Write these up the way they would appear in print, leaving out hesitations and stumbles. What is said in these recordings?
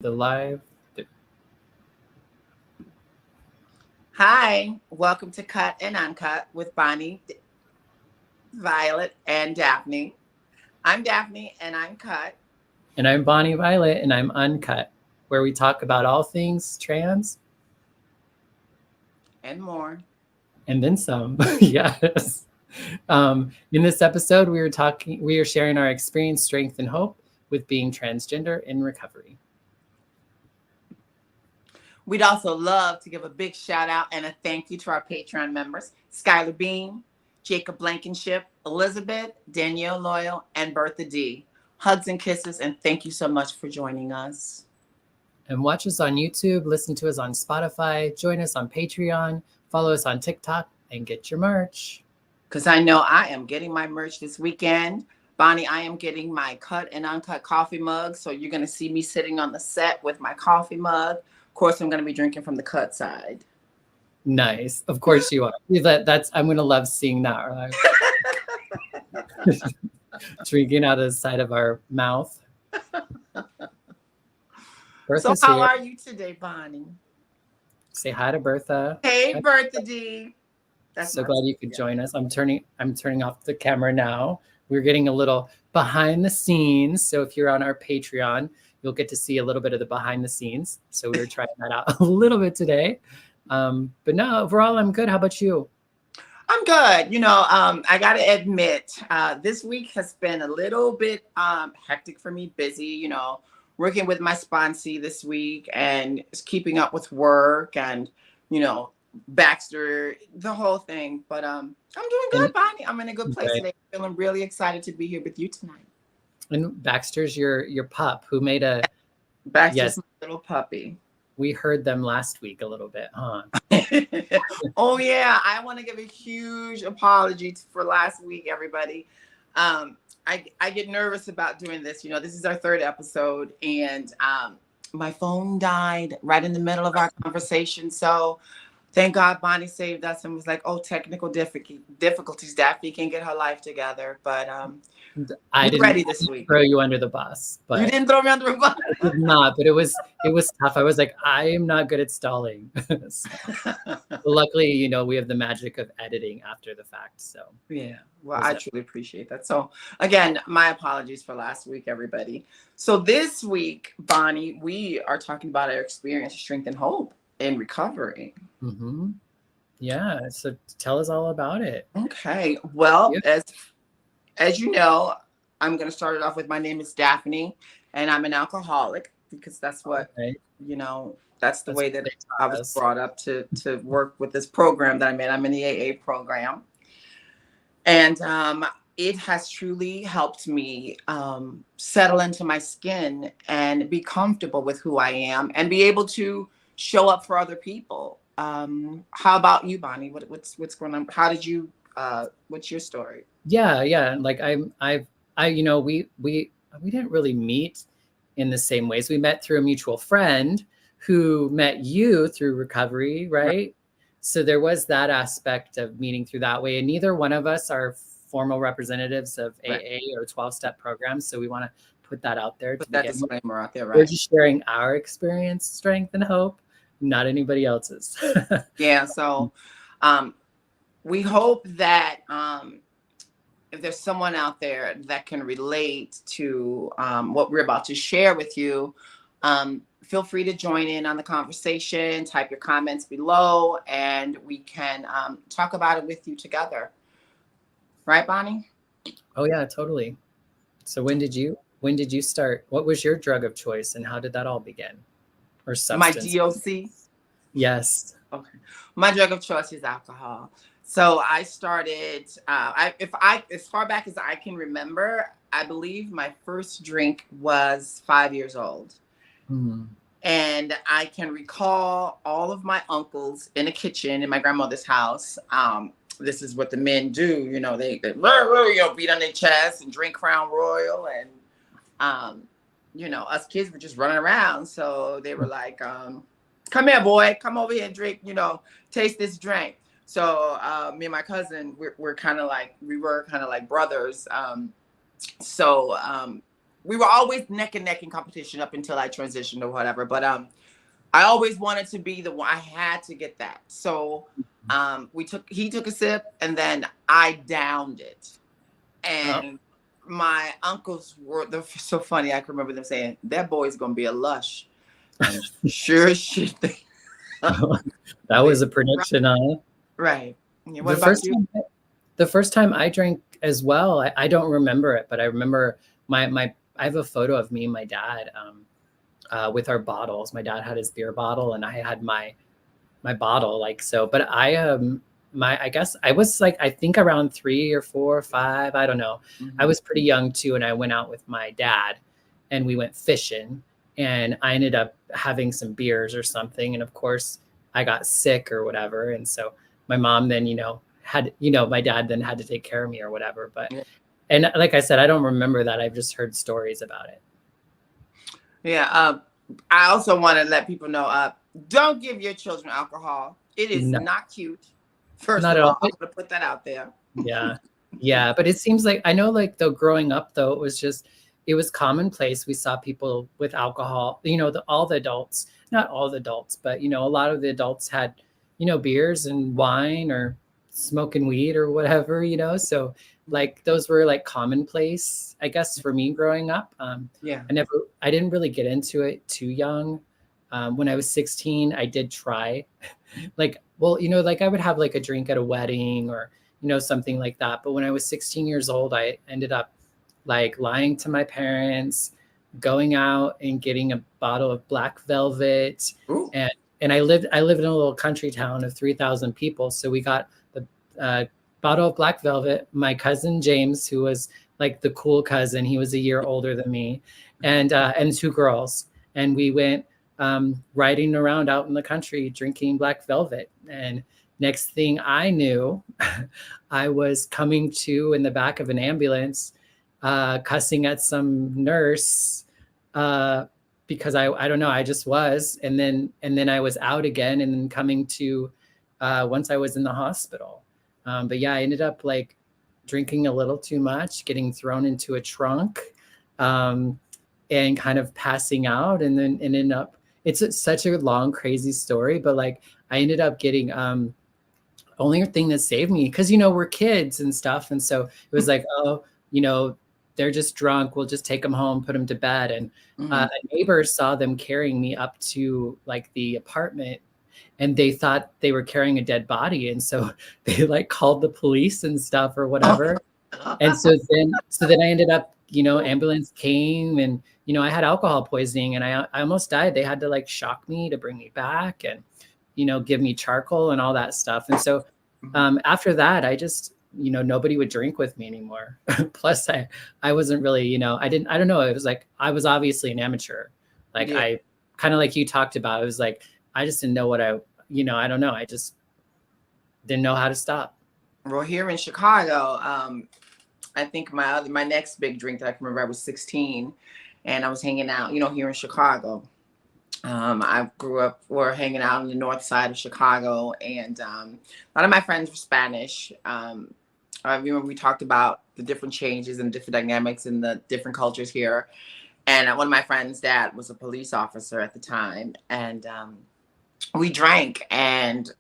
The live. Hi, welcome to Cut and Uncut with Bonnie, Violet, and Daphne. I'm Daphne and I'm Cut. And I'm Bonnie Violet, and I'm Uncut, where we talk about all things trans And more. and then some. Yes. In this episode, we are sharing our experience, strength, and hope with being transgender in recovery. We'd also love to give a big shout out and a thank you to our Patreon members Skylar Bean, Jacob Blankenship, Elizabeth, Danielle Loyal, and Bertha D. Hugs and kisses, and thank you so much for joining us. And watch us on YouTube, listen to us on Spotify, join us on Patreon, follow us on TikTok, and get your merch. Because I know I am getting my merch this weekend. Bonnie, I am getting my Cut and Uncut coffee mug. So you're going to see me sitting on the set with my coffee mug. Of course, I'm going to be drinking from the Cut side. Nice. Of course you are. I'm going to love seeing that. Right? Drinking out of the side of our mouth. So how are you today, Bonnie? Say hi to Bertha. Hey, Bertha D. That's so glad you could join us. I'm turning off the camera now. We're getting a little behind the scenes. So if you're on our Patreon, you'll get to see a little bit of the behind the scenes. So we were trying that out a little bit today. But no, overall, I'm good. How about you? I'm good. I got to admit, this week has been a little bit hectic for me, busy, working with my sponsee this week and keeping up with work and, Baxter, the whole thing. But I'm doing good, Bonnie. I'm in a good place today. Feeling really excited to be here with you tonight. And Baxter's your pup who made Baxter's my little puppy. We heard them last week a little bit, huh? Oh yeah, I want to give a huge apology for last week, everybody. I get nervous about doing this. This is our third episode, and my phone died right in the middle of our conversation. So thank God Bonnie saved us and was like, "Oh, technical difficulties. Daphne can't get her life together." But I didn't ready this week. Throw you under the bus, but you didn't throw me under the bus. I did not, but it was tough. I was like, I am not good at stalling. So, luckily, we have the magic of editing after the fact. So yeah, well, I truly appreciate that. So again, my apologies for last week, everybody. So this week, Bonnie, we are talking about our experience, strength, and hope in recovery. Mm-hmm. Yeah. So tell us all about it. Okay. Well, as you know, I'm going to start it off with my name is Daphne, and I'm an alcoholic because that's what, that's the way that I was brought up to work with this program that I'm in. I'm in the AA program. And it has truly helped me settle into my skin and be comfortable with who I am and be able to show up for other people. How about you, Bonnie? What's going on? How did you, what's your story? Yeah. Like we didn't really meet in the same ways. We met through a mutual friend who met you through recovery, right? So there was that aspect of meeting through that way. And neither one of us are formal representatives of AA or 12-step programs. So we want to put that out there. Put that disclaimer out there, right? We're just sharing our experience, strength, and hope, not anybody else's. Yeah. So we hope that if there's someone out there that can relate to what we're about to share with you, feel free to join in on the conversation, type your comments below, and we can talk about it with you together. Right, Bonnie? Oh yeah, totally. So when did you start? What was your drug of choice and how did that all begin? Or substance? My DOC? Yes. Okay. My drug of choice is alcohol. So I started, as far back as I can remember, I believe my first drink was 5 years old. Mm-hmm. And I can recall all of my uncles in the kitchen in my grandmother's house. This is what the men do, they beat on their chest and drink Crown Royal. And, us kids were just running around. So they were like, come here, boy, come over here and drink, taste this drink. So me and my cousin, we were kind of like brothers. So we were always neck and neck in competition up until I transitioned or whatever. But I always wanted to be the one. I had to get that. So he took a sip and then I downed it. And my uncles were so funny. I can remember them saying, that boy's going to be a lush. And sure shit. That was a prediction, huh? Right. What about you? The first time I drank as well, I don't remember it, but I remember I have a photo of me and my dad with our bottles. My dad had his beer bottle and I had my bottle, like, so. But I guess I was like, I think around 3 or 4 or 5, I don't know. I was pretty young too, and I went out with my dad and we went fishing, and I ended up having some beers or something, and of course I got sick or whatever, and so my mom then my dad then had to take care of me or whatever. But and like I said, I don't remember that. I've just heard stories about it. Yeah. I also want to let people know, don't give your children alcohol. It is not cute. First of all, I'm going to put that out there. Yeah. But it seems like, I know, like, though, growing up, though, it was commonplace. We saw people with alcohol, all the adults, not all the adults, but, a lot of the adults had, beers and wine or smoking weed or whatever, so like those were like commonplace, I guess, for me growing up. I didn't really get into it too young. When I was 16, I did try like I would have like a drink at a wedding or, something like that. But when I was 16 years old, I ended up like lying to my parents, going out and getting a bottle of Black Velvet. Ooh. And I lived in a little country town of 3,000 people. So we got the bottle of Black Velvet. My cousin James, who was like the cool cousin, he was a year older than me, and 2 girls. And we went riding around out in the country drinking Black Velvet. And next thing I knew, I was coming to in the back of an ambulance, cussing at some nurse because I don't know, I just was. And then I was out again, and then coming to once I was in the hospital. But yeah, I ended up like drinking a little too much, getting thrown into a trunk, and kind of passing out, and then ended up, it's such a long, crazy story, but like I ended up getting only thing that saved me, because we're kids and stuff, and so it was like, oh, they're just drunk, we'll just take them home, put them to bed. And a neighbor saw them carrying me up to like the apartment, and they thought they were carrying a dead body, and so they like called the police and stuff or whatever. And so then I ended up, ambulance came, and I had alcohol poisoning, and I almost died. They had to like shock me to bring me back, and give me charcoal and all that stuff. And so after that, I just, nobody would drink with me anymore. Plus I wasn't really, I don't know, it was like I was obviously an amateur. Like I kind of, like you talked about, it was like I just didn't know what I don't know, I just didn't know how to stop. Well, here in Chicago, I think my next big drink that I can remember, I was 16 and I was hanging out, here in Chicago. I grew up, we're hanging out on the north side of Chicago, and a lot of my friends were Spanish. I remember we talked about the different changes and different dynamics in the different cultures here. And one of my friends' dad was a police officer at the time, and we drank, and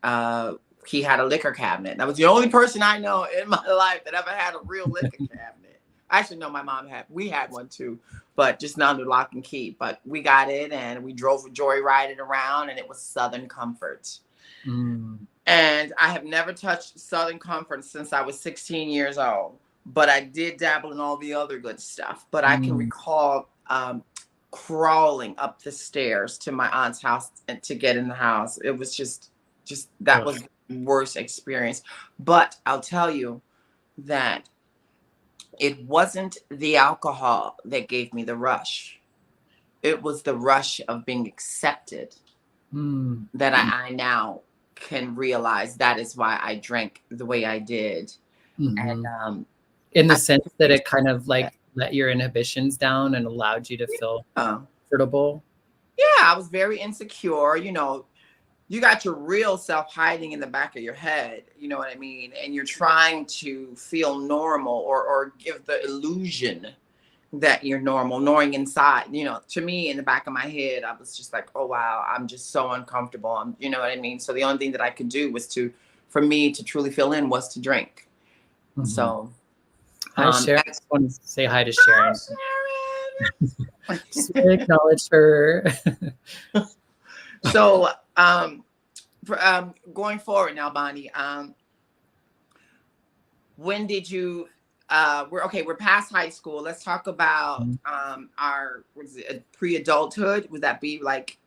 he had a liquor cabinet. That was the only person I know in my life that ever had a real liquor cabinet. Actually, no, my mom we had one too, but just not under lock and key. But we got it, and we drove joyrided around, and it was Southern Comfort. And I have never touched Southern Comfort since I was 16 years old. But I did dabble in all the other good stuff. But I can recall crawling up the stairs to my aunt's house and to get in the house. It was just that was the worst experience. But I'll tell you that it wasn't the alcohol that gave me the rush. It was the rush of being accepted that I now can realize that is why I drank the way I did. And in the sense that it kind of like let your inhibitions down and allowed you to feel comfortable. Yeah, I was very insecure. You got your real self hiding in the back of your head, you know what I mean? And you're trying to feel normal or give the illusion that you're normal, knowing inside, you know, to me in the back of my head, I was just like, oh, wow, I'm just so uncomfortable. You know what I mean? So the only thing that I could do was for me to truly fill in was to drink. Mm-hmm. So. Hi, Sharon. I just want to say hi to Sharon. Sharon. Just acknowledge her. So, going forward now, Bonnie, when did you, we're past high school. Let's talk about our pre-adulthood. Would that be like,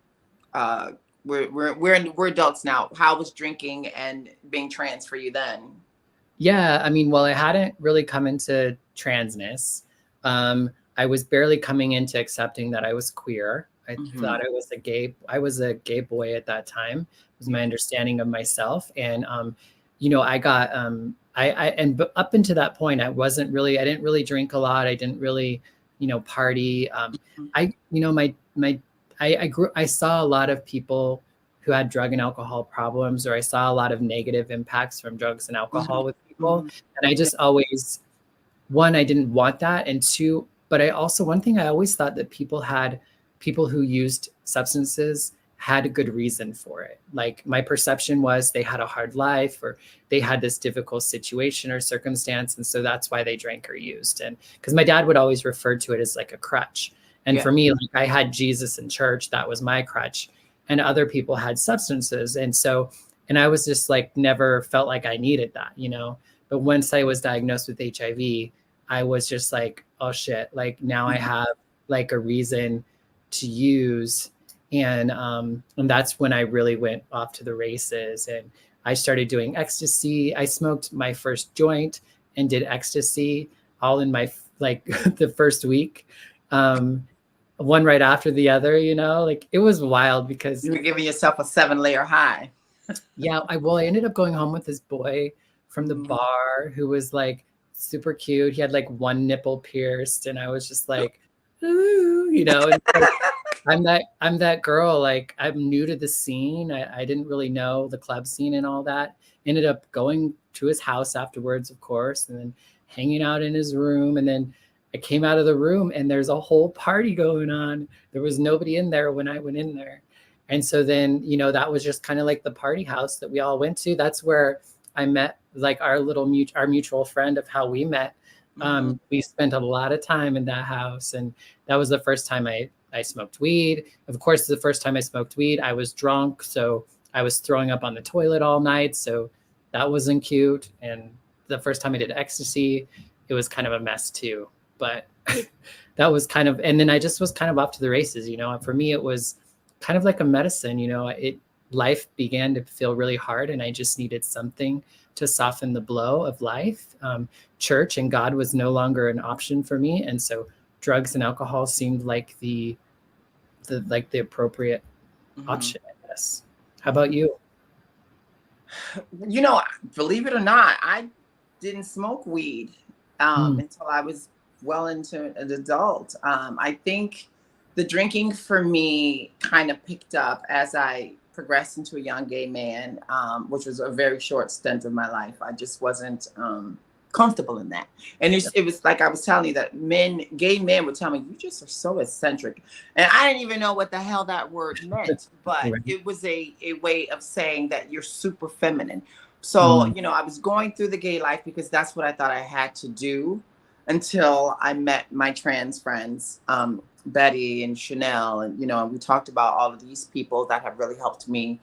we're adults now. How was drinking and being trans for you then? Yeah, I mean, well, I hadn't really come into transness. I was barely coming into accepting that I was queer. I thought I was a gay boy at that time, was my understanding of myself. And, you know, I got, and up until that point, I didn't really drink a lot. I didn't really, you know, party. I saw a lot of people who had drug and alcohol problems, or I saw a lot of negative impacts from drugs and alcohol with people. And I just always, one, I didn't want that. And two, but one thing I always thought that people who used substances had a good reason for it. Like my perception was they had a hard life, or they had this difficult situation or circumstance. And so that's why they drank or used. And because my dad would always refer to it as like a crutch. And for me, like I had Jesus in church, that was my crutch. And other people had substances. And I was just like, never felt like I needed that, you know? But once I was diagnosed with HIV, I was just like, oh shit, like now I have like a reason to use. And that's when I really went off to the races, and I started doing ecstasy. I smoked my first joint and did ecstasy all in my, like the first week. One right after the other, you know, like it was wild because you were giving yourself a 7-layer high. Yeah. I ended up going home with this boy from the bar who was like super cute. He had like one nipple pierced, and I was just like, ooh, you know, and like, I'm that girl, like I'm new to the scene. I didn't really know the club scene and all that. Ended up going to his house afterwards, of course, and then hanging out in his room. And then I came out of the room and there's a whole party going on. There was nobody in there when I went in there. And so then, you know, that was just kind of like the party house that we all went to. That's where I met like our mutual friend of how we met. We spent a lot of time in that house. And that was the first time I smoked weed. Of course, the first time I smoked weed, I was drunk. So I was throwing up on the toilet all night. So that wasn't cute. And the first time I did ecstasy, it was kind of a mess too. But that was kind of, and then I just was kind of off to the races, you know. For me, it was kind of like a medicine, you know. Life began to feel really hard, and I just needed something to soften the blow of life. Church and God was no longer an option for me, and so drugs and alcohol seemed like the appropriate option, I guess. How about you? You know, believe it or not, I didn't smoke weed until I was well into an adult. I think the drinking for me kind of picked up as I progressed into a young gay man, which was a very short stint of my life. I just wasn't comfortable in that. And it was like I was telling you that gay men would tell me, you just are so eccentric. And I didn't even know what the hell that word meant, but it was a way of saying that you're super feminine. So, you know, I was going through the gay life because that's what I thought I had to do until I met my trans friends, Betty and Chanel. And, you know, we talked about all of these people that have really helped me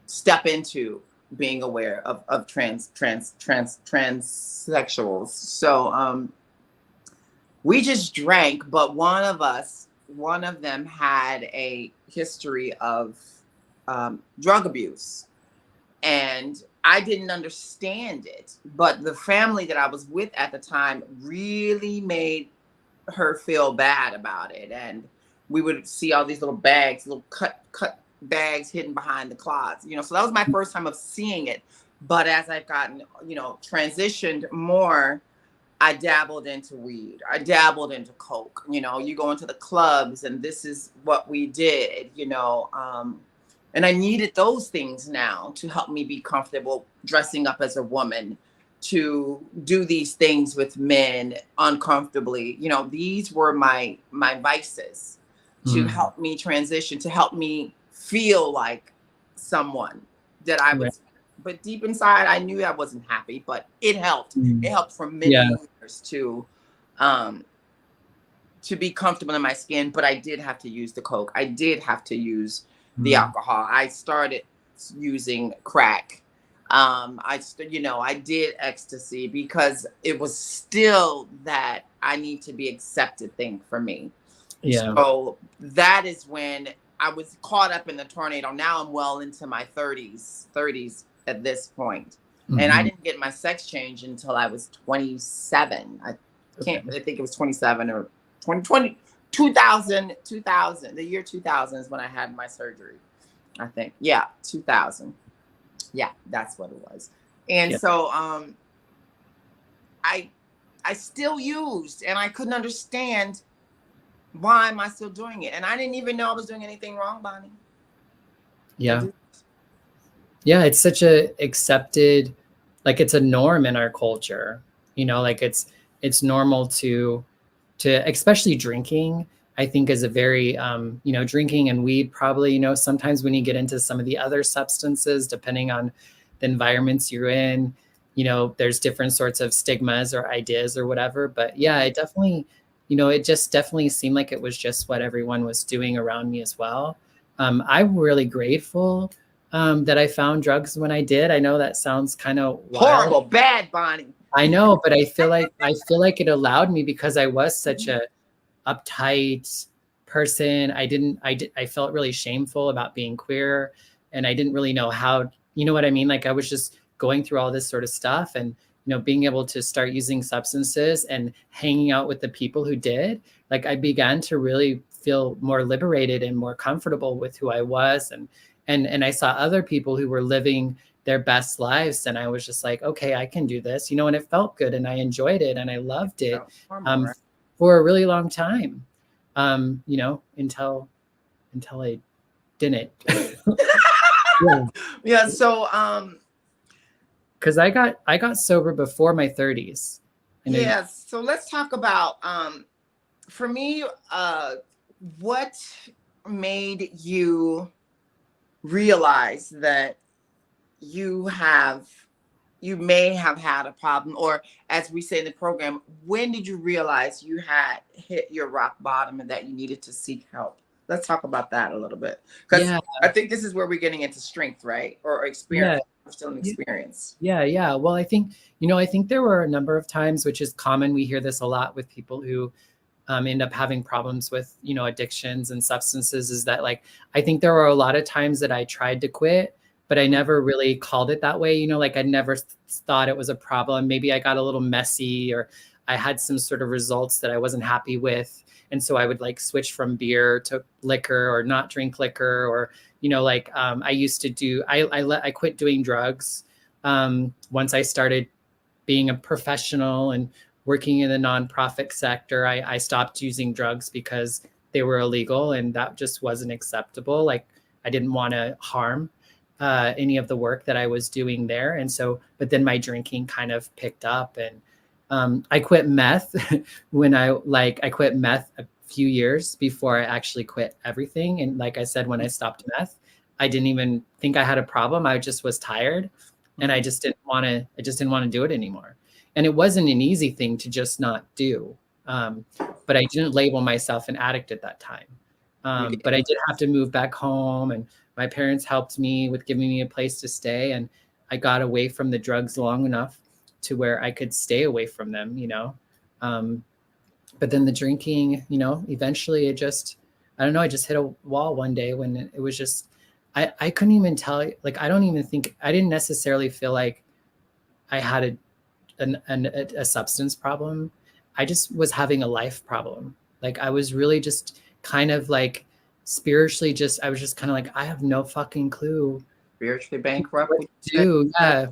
step into being aware of transsexuals. So we just drank, but one of them had a history of drug abuse. And I didn't understand it, but the family that I was with at the time really made her feel bad about it. And we would see all these little bags, little cut bags hidden behind the closet, you know. So that was my first time of seeing it. But as I've gotten, you know, transitioned more, I dabbled into weed. I dabbled into coke. You know, you go into the clubs and this is what we did, you know. And I needed those things now to help me be comfortable dressing up as a woman, to do these things with men uncomfortably. You know, these were my vices to help me transition, to help me feel like someone that I was. But deep inside, I knew I wasn't happy. But it helped. It helped for many years to be comfortable in my skin. But I did have to use the coke. I did have to use the alcohol. I started using crack. I did ecstasy because it was still that I need to be accepted thing for me. Yeah. So that is when I was caught up in the tornado. Now I'm well into my 30s at this point. And I didn't get my sex change until I was 27. I think it was 27 or 2020, 2000, the year 2000 is when I had my surgery. I think. Yeah, 2000. Yeah, that's what it was. And so I still used, and I couldn't understand why am I still doing it. And I didn't even know I was doing anything wrong, Bonnie. Yeah. Yeah, it's such a accepted, like it's a norm in our culture. You know, like it's normal to especially drinking, I think is a very, drinking and weed probably, sometimes when you get into some of the other substances, depending on the environments you're in, there's different sorts of stigmas or ideas or whatever. But yeah, it definitely, it just definitely seemed like it was just what everyone was doing around me as well. I'm really grateful that I found drugs when I did. I know that sounds kind of horrible, bad, Bonnie. I know, but I feel like it allowed me because I was such a uptight person. I felt really shameful about being queer, and I didn't really know how, you know what I mean? Like I was just going through all this sort of stuff, and being able to start using substances and hanging out with the people who did, like I began to really feel more liberated and more comfortable with who I was, and I saw other people who were living their best lives, and I was just like, okay, I can do this, and it felt good, and I enjoyed it, and I loved it for a really long time, until I didn't. Yeah. So because I got sober before my 30s. So let's talk about for me, what made you realize that you may have had a problem, or as we say in the program, when did you realize you had hit your rock bottom and that you needed to seek help? Let's talk about that a little bit, because I think this is where we're getting into strength, right? Or experience. We're still in experience. Yeah. Well, I think there were a number of times, which is common. We hear this a lot with people who end up having problems with, addictions and substances, is that like, I think there were a lot of times that I tried to quit, but I never really called it that way. Like I never thought it was a problem. Maybe I got a little messy, or I had some sort of results that I wasn't happy with. And so I would like switch from beer to liquor, or not drink liquor, or, I used to do, I quit doing drugs. Once I started being a professional and working in the nonprofit sector, I stopped using drugs because they were illegal, and that just wasn't acceptable. Like I didn't want to harm any of the work that I was doing there. And so, but then my drinking kind of picked up, and I quit meth when I quit meth a few years before I actually quit everything. And like I said, when I stopped meth, I didn't even think I had a problem. I just was tired, and I just didn't want to do it anymore. And it wasn't an easy thing to just not do. But I didn't label myself an addict at that time. But I did have to move back home, and my parents helped me with giving me a place to stay. And I got away from the drugs long enough to where I could stay away from them, but then the drinking, eventually it just, I don't know, I just hit a wall one day when it was just, I couldn't even tell, like, I didn't necessarily feel like I had a substance problem. I just was having a life problem. Like I was really just kind of like spiritually I was just kind of like, I have no fucking clue. Spiritually bankrupt. Yeah.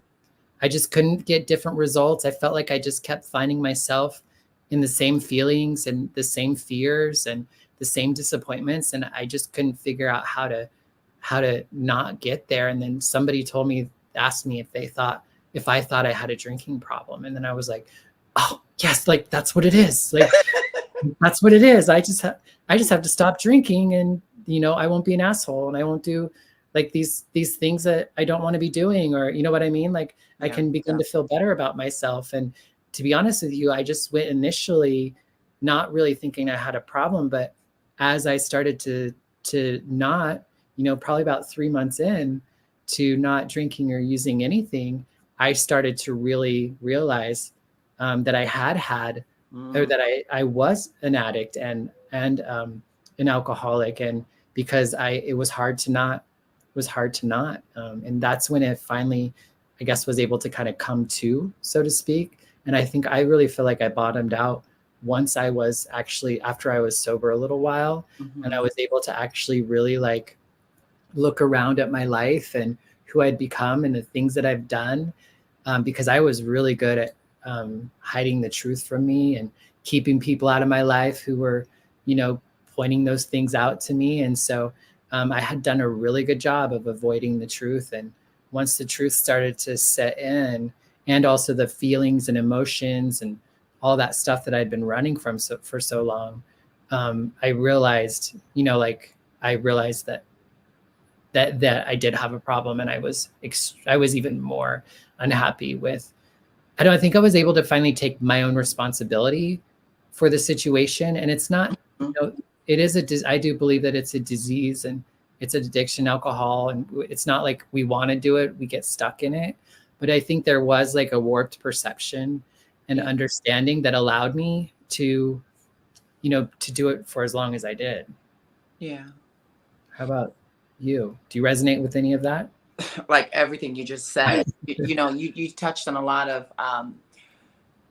I just couldn't get different results. I felt like I just kept finding myself in the same feelings and the same fears and the same disappointments. And I just couldn't figure out how to not get there. And then somebody asked me if they thought if I thought I had a drinking problem. And then I was like, oh yes, like that's what it is. Like that's what it is. I just have to stop drinking, and you know, I won't be an asshole, and I won't do like these things that I don't want to be doing, or you know what I mean? Like I can begin to feel better about myself. And to be honest with you, I just went initially not really thinking I had a problem, but as I started to not, you know, probably about 3 months in to not drinking or using anything, I started to really realize that I had or that I was an addict and an alcoholic, and because it was hard to not, and that's when it finally, I guess, was able to kind of come to, so to speak. And I think I really feel like I bottomed out once I was actually, after I was sober a little while, and I was able to actually really like look around at my life and who I'd become and the things that I've done, because I was really good at hiding the truth from me and keeping people out of my life who were, you know, pointing those things out to me. And so I had done a really good job of avoiding the truth. And once the truth started to set in, and also the feelings and emotions and all that stuff that I'd been running from for so long, I realized, you know, like I realized that I did have a problem, and I was even more unhappy with. I think I was able to finally take my own responsibility for the situation, and it's not, you know, it is I do believe that it's a disease, and it's an addiction, alcohol, and it's not like we want to do it, we get stuck in it. But I think there was like a warped perception and understanding that allowed me to, you know, to do it for as long as I did. Yeah. How about you? Do you resonate with any of that? Like everything you just said, you know, you touched on a lot of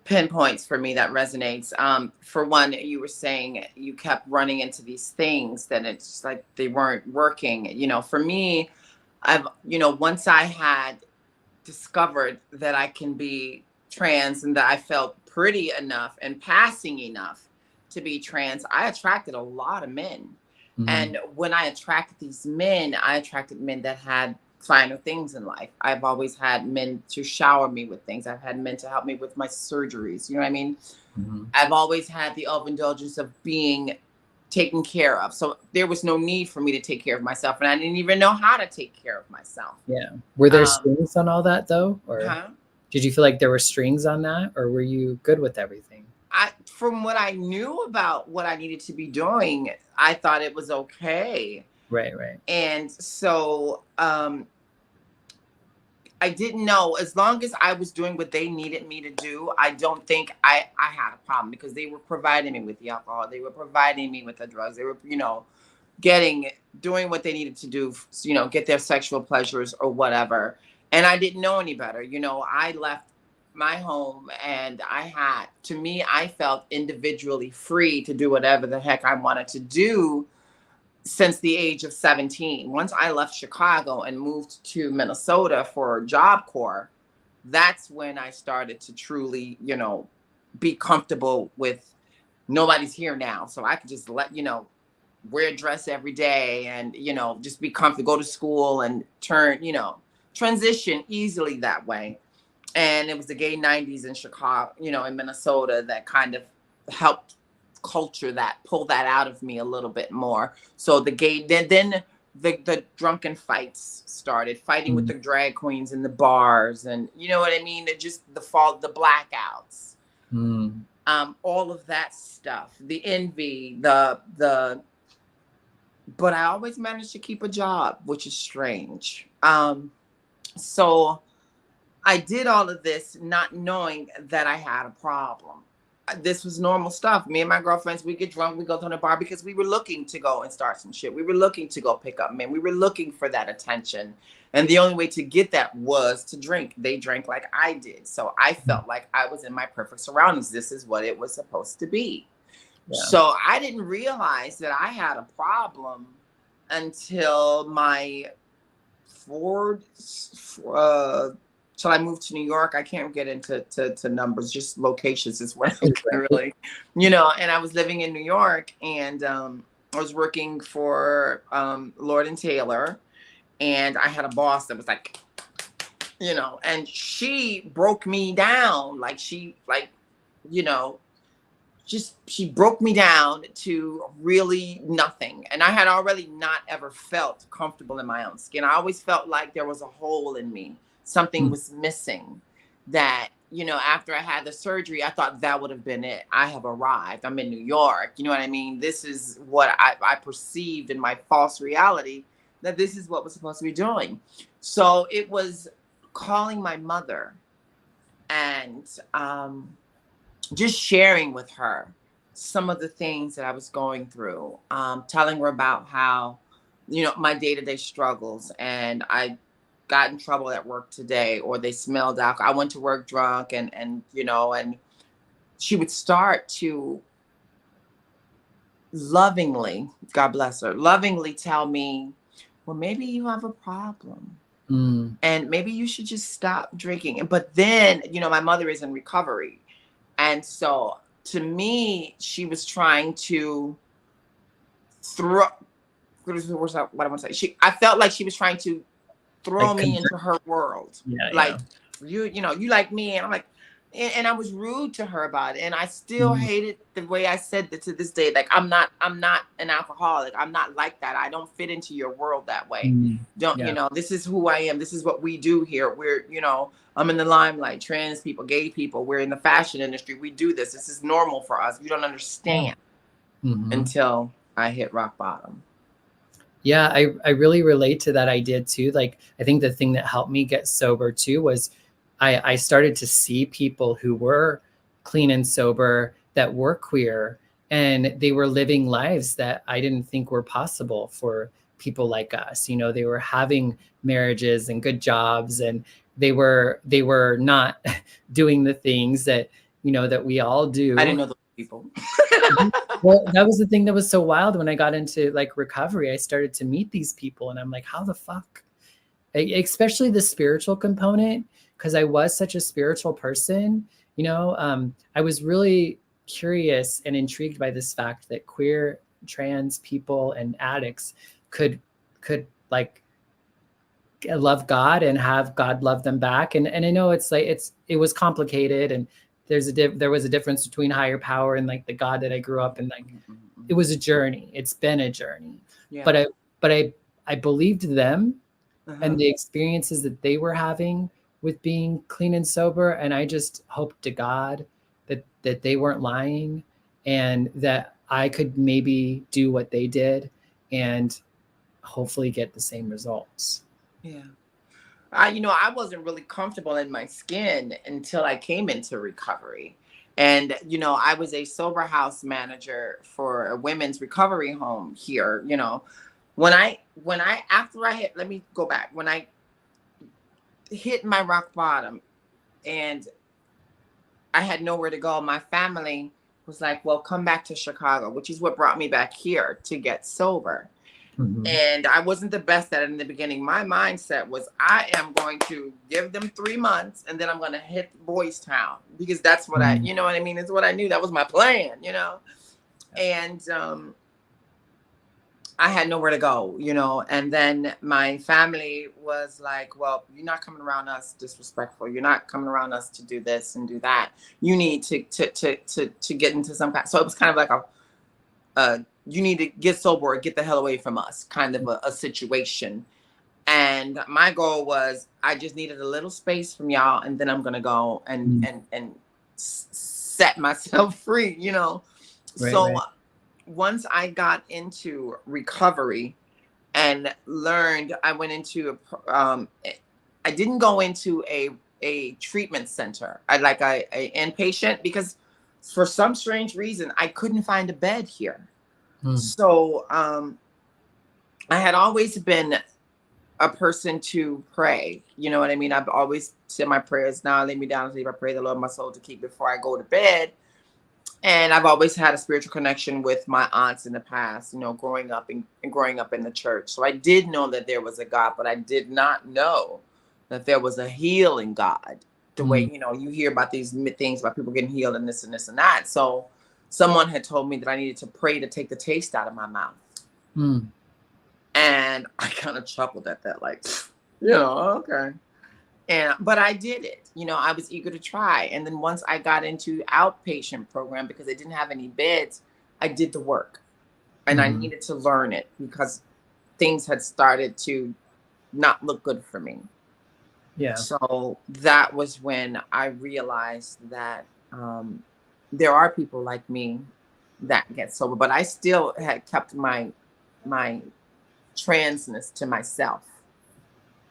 pinpoints for me that resonates. For one, you were saying you kept running into these things that it's like they weren't working. You know, for me, you know, once I had discovered that I can be trans and that I felt pretty enough and passing enough to be trans, I attracted a lot of men. And when I attracted these men, I attracted men that had finer things in life. I've always had men to shower me with things. I've had men to help me with my surgeries. You know what I mean? I've always had the overindulgence of being taken care of. So there was no need for me to take care of myself. And I didn't even know how to take care of myself. Yeah. Were there strings on all that though? Or huh? Did you feel like there were strings on that, or were you good with everything? From what I knew about what I needed to be doing, I thought it was okay. Right. And so I didn't know, as long as I was doing what they needed me to do, I don't think I had a problem, because they were providing me with the alcohol. They were providing me with the drugs. They were, you know, doing what they needed to do, you know, get their sexual pleasures or whatever. And I didn't know any better. You know, I left my home, and I felt individually free to do whatever the heck I wanted to do since the age of 17. Once I left Chicago and moved to Minnesota for Job Corps, that's when I started to truly, you know, be comfortable with nobody's here now. So I could just you know, wear a dress every day and, you know, just be comfortable, go to school and you know, transition easily that way. And it was the gay 90s in Chicago, you know, in Minnesota, that kind of helped pull that out of me a little bit more. So then the drunken fights started, fighting with the drag queens in the bars, and you know what I mean? Just the blackouts, all of that stuff, the envy, but I always managed to keep a job, which is strange. So I did all of this not knowing that I had a problem. This was normal stuff. Me and my girlfriends, we get drunk, we go to the bar because we were looking to go and start some shit. We were looking to go pick up men. We were looking for that attention. And the only way to get that was to drink. They drank like I did. So I felt like I was in my perfect surroundings. This is what it was supposed to be. Yeah. So I didn't realize that I had a problem until my till I moved to New York. I can't get into numbers, just locations is what I can really, you know. And I was living in New York, and I was working for Lord and Taylor, and I had a boss that was like, you know, and she broke me down. Like she, like, you know, just, she broke me down to really nothing. And I had already not ever felt comfortable in my own skin. I always felt like there was a hole in me. Something was missing that, you know, after I had the surgery, I thought that would have been it. I have arrived. I'm in New York. You know what I mean? This is what I perceived in my false reality, that this is what was supposed to be doing. So it was calling my mother and just sharing with her some of the things that I was going through, telling her about how, you know, my day-to-day struggles, and I got in trouble at work today, or they smelled alcohol. I went to work drunk, and you know, and she would start to lovingly, God bless her, lovingly tell me, well, maybe you have a problem. And maybe you should just stop drinking. But then, you know, my mother is in recovery. And so to me, she was trying to throw, what I want to say? I felt like she was trying to throw me into her world. Like, you know, you like me. And I'm like, and I was rude to her about it. And I still hated the way I said it to this day. Like, I'm not an alcoholic. I'm not like that. I don't fit into your world that way. You know, this is who I am. This is what we do here. We're, you know, I'm in the limelight, trans people, gay people. We're in the fashion industry. We do this. This is normal for us. You don't understand until I hit rock bottom. Yeah, I really relate to that idea too. Like, I think the thing that helped me get sober too was I started to see people who were clean and sober, that were queer, and they were living lives that I didn't think were possible for people like us. You know, they were having marriages and good jobs, and they were not doing the things that, you know, that we all do. I didn't know those people. Well, that was the thing that was so wild. When I got into like recovery, I started to meet these people, and I'm like, how the fuck? Especially the spiritual component, because I was such a spiritual person, you know. I was really curious and intrigued by this fact that queer, trans people and addicts could like love God and have God love them back. And I know it's like it was complicated, and there was a difference between higher power and like the God that I grew up in. Like, it was a journey. It's been a journey. But I believed them and the experiences that they were having with being clean and sober. And I just hoped to God that they weren't lying, and that I could maybe do what they did and hopefully get the same results. Yeah. You know, I wasn't really comfortable in my skin until I came into recovery. And, you know, I was a sober house manager for a women's recovery home here. You know, after I hit, let me go back. When I hit my rock bottom and I had nowhere to go, my family was like, well, come back to Chicago, which is what brought me back here to get sober. And I wasn't the best at it in the beginning. My mindset was, I am going to give them 3 months, and then I'm going to hit Boys Town, because that's what you know what I mean? It's what I knew. That was my plan, you know? And I had nowhere to go, you know? And then my family was like, well, you're not coming around us disrespectful. You're not coming around us to do this and do that. You need to get into some kind. So it was kind of like you need to get sober or get the hell away from us, kind of a situation. And my goal was, I just needed a little space from y'all, and then I'm gonna go and set myself free, you know. Once I got into recovery and learned, I went into I didn't go into a treatment center. I inpatient, because for some strange reason I couldn't find a bed here. So I had always been a person to pray. You know what I mean? I've always said my prayers. Now I lay me down and sleep. I pray the Lord my soul to keep before I go to bed. And I've always had a spiritual connection with my aunts in the past, you know, growing up in the church. So I did know that there was a God, but I did not know that there was a healing God. The way, you know, you hear about these things about people getting healed and this and this and that. So someone had told me that I needed to pray to take the taste out of my mouth. And I kind of chuckled at that, like, you know, okay. But I did it. I was eager to try. And then once I got into outpatient program, because they didn't have any beds, I did the work. And I Mm-hmm. needed to learn it because things had started to not look good for me. Yeah. So that was when I realized that there are people like me that get sober, but I still had kept my transness to myself.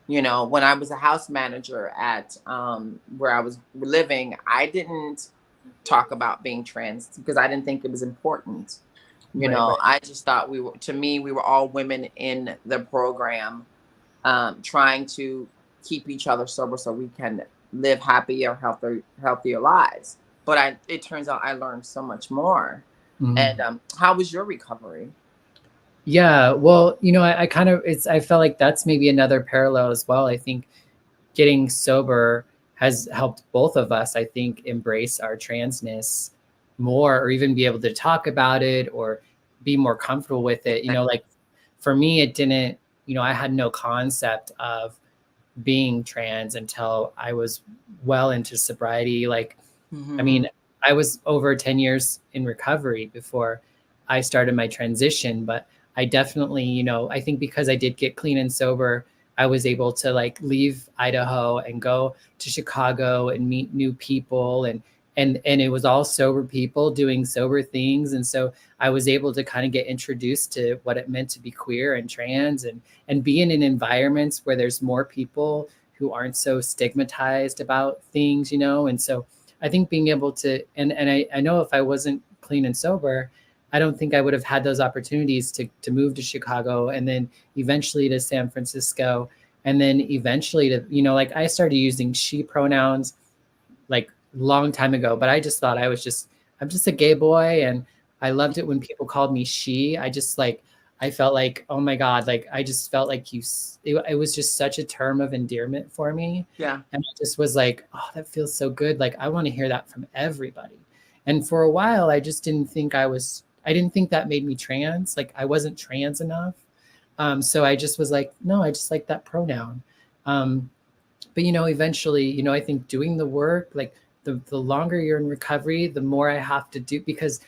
When I was a house manager at where I was living, I didn't talk about being trans because I didn't think it was important. Right, right. I just thought we were all women in the program, trying to keep each other sober so we can live happier, healthier lives. But it turns out I learned so much more. Mm-hmm. And how was your recovery? Yeah, well, I felt like that's maybe another parallel as well. I think getting sober has helped both of us, I think, embrace our transness more, or even be able to talk about it or be more comfortable with it. Like for me, it didn't, I had no concept of being trans until I was well into sobriety. Like, I Mm-hmm. mean, I was over 10 years in recovery before I started my transition, but I definitely, I think because I did get clean and sober, I was able to like leave Idaho and go to Chicago and meet new people, and it was all sober people doing sober things. And so I was able to kind of get introduced to what it meant to be queer and trans, and be in environments where there's more people who aren't so stigmatized about things, and so I think being able to, and I know if I wasn't clean and sober, I don't think I would have had those opportunities to move to Chicago, and then eventually to San Francisco, and then eventually to, like I started using she pronouns like long time ago, but I just thought I'm just a gay boy, and I loved it when people called me she. I felt like, oh my God, like I just felt like it was just such a term of endearment for me. Yeah. And I just was like, oh, that feels so good. Like I want to hear that from everybody. And for a while, I didn't think that made me trans. Like I wasn't trans enough. So I just was like, no, I just like that pronoun. But eventually, I think doing the work, like the longer you're in recovery, the more I have to do, because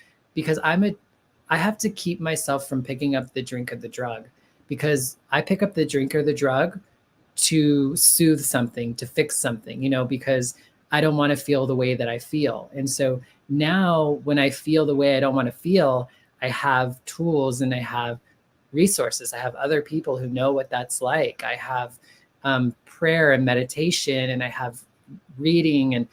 I have to keep myself from picking up the drink or the drug, because I pick up the drink or the drug to soothe something, to fix something, because I don't want to feel the way that I feel. And so now when I feel the way I don't want to feel, I have tools and I have resources. I have other people who know what that's like. I have prayer and meditation, and I have reading, and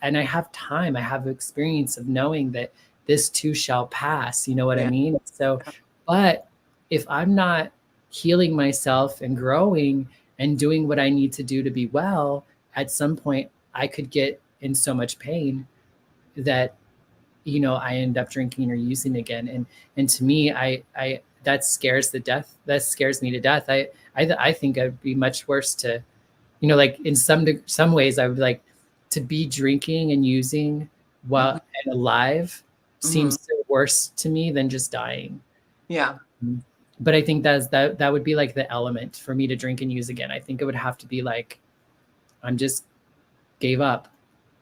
I have time. I have experience of knowing that this too shall pass. You know what I Yeah. mean? So, but if I'm not healing myself and growing and doing what I need to do to be well, at some point I could get in so much pain that I end up drinking or using again. And to me, I that scares me to death. I think I'd be much worse to, like in some ways I would like to be drinking and using Mm-hmm. while and alive Mm-hmm. seems so worse to me than just dying. Yeah. But I think that would be like the element for me to drink and use again. I think it would have to be like I'm just gave up,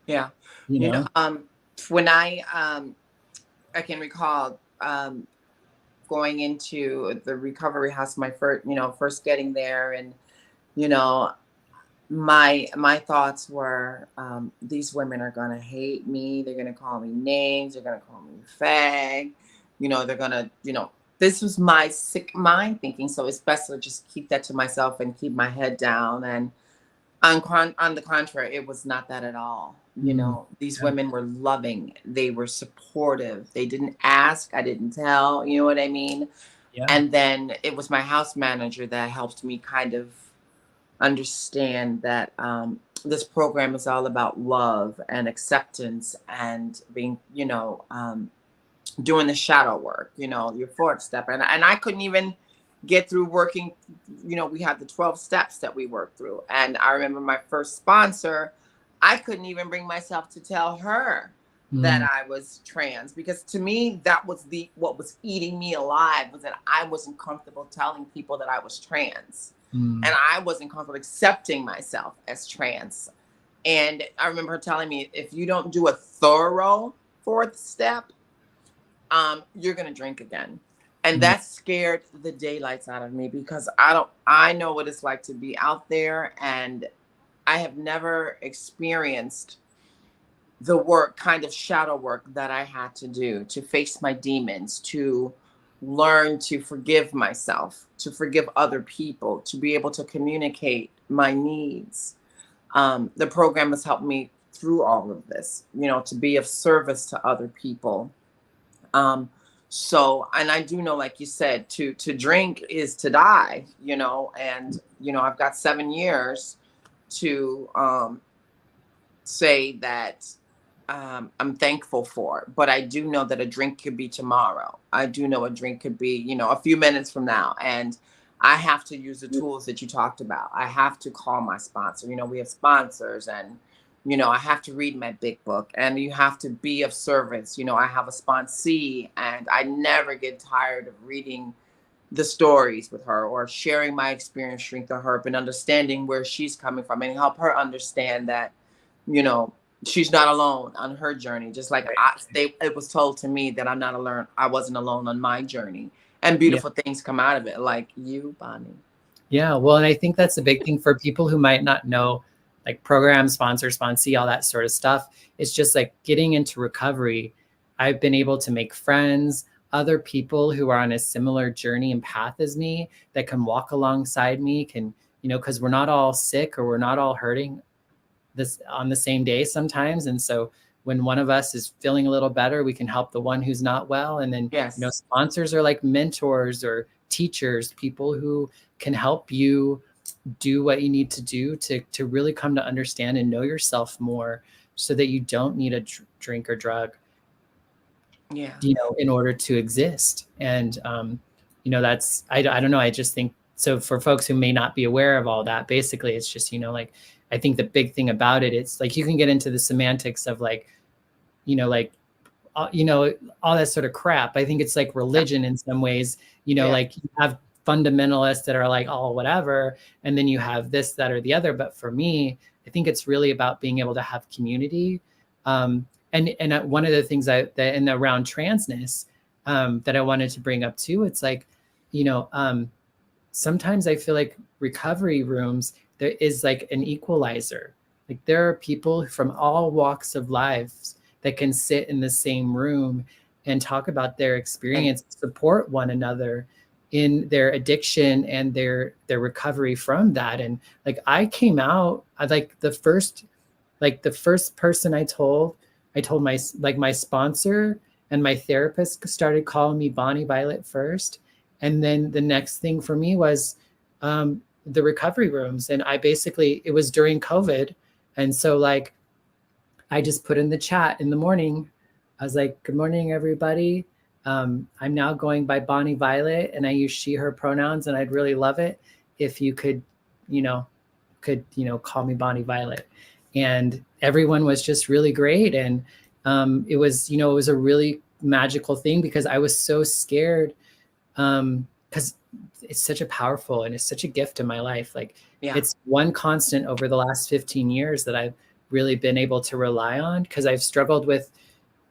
Yeah. you You know, know? when I can recall going into the recovery house, my first getting there, and you know, my thoughts were, these women are gonna hate me. They're gonna call me names. They're gonna call me fag. They're gonna, this was my sick mind thinking. So it's best to just keep that to myself and keep my head down. And on the contrary, it was not that at all. Mm, These yeah, women were loving. They were supportive. They didn't ask. I didn't tell. You know what I mean? yeah, And then it was my house manager that helped me kind of understand that this program is all about love and acceptance and being, doing the shadow work, your fourth step. And I couldn't even get through working, we had the 12 steps that we worked through. And I remember my first sponsor, I couldn't even bring myself to tell her that I was trans, because to me that was what was eating me alive, was that I wasn't comfortable telling people that I was trans, and I wasn't comfortable accepting myself as trans. And I remember her telling me, if you don't do a thorough fourth step, you're gonna drink again. And that scared the daylights out of me, because I know what it's like to be out there, and I have never experienced the work, kind of shadow work, that I had to do to face my demons, to learn to forgive myself, to forgive other people, to be able to communicate my needs. The program has helped me through all of this, to be of service to other people. So, and I do know, like you said, to drink is to die, and, I've got 7 years to say that I'm thankful for. But I do know that a drink could be tomorrow. I do know a drink could be, a few minutes from now. And I have to use the tools that you talked about. I have to call my sponsor. We have sponsors, and, I have to read my big book, and you have to be of service. I have a sponsee, and I never get tired of reading the stories with her, or sharing my experience, drink the herb, and understanding where she's coming from, and help her understand that, she's not alone on her journey. Just like it was told to me that I wasn't alone on my journey, and beautiful things come out of it, like you, Bonnie. Yeah, well, and I think that's a big thing for people who might not know, like program, sponsor, sponsee, all that sort of stuff. It's just like getting into recovery. I've been able to make friends, other people who are on a similar journey and path as me, that can walk alongside me, because we're not all sick, or we're not all hurting this on the same day sometimes. And so when one of us is feeling a little better, we can help the one who's not well. And then, sponsors are like mentors or teachers, people who can help you do what you need to do to really come to understand and know yourself more, so that you don't need a drink or drug, in order to exist. And, that's, I don't know. I just think, so for folks who may not be aware of all that, basically it's just, I think the big thing about it, it's like, you can get into the semantics of all that sort of crap. I think it's like religion in some ways, like you have fundamentalists that are like, oh, whatever. And then you have this, that, or the other. But for me, I think it's really about being able to have community. And one of the things that around transness, that I wanted to bring up too, it's like, sometimes I feel like recovery rooms, there is like an equalizer. Like there are people from all walks of lives that can sit in the same room and talk about their experience, support one another in their addiction and their recovery from that. And like I came out, the first person I told my sponsor, and my therapist started calling me Bonnie Violet first. And then the next thing for me was the recovery rooms. And it was during COVID. And so like, I just put in the chat in the morning, I was like, good morning, everybody. I'm now going by Bonnie Violet, and I use she, her pronouns. And I'd really love it if you could call me Bonnie Violet. And everyone was just really great. And it was a really magical thing, because I was so scared, because it's such a powerful, and it's such a gift in my life. Like it's one constant over the last 15 years that I've really been able to rely on, because I've struggled with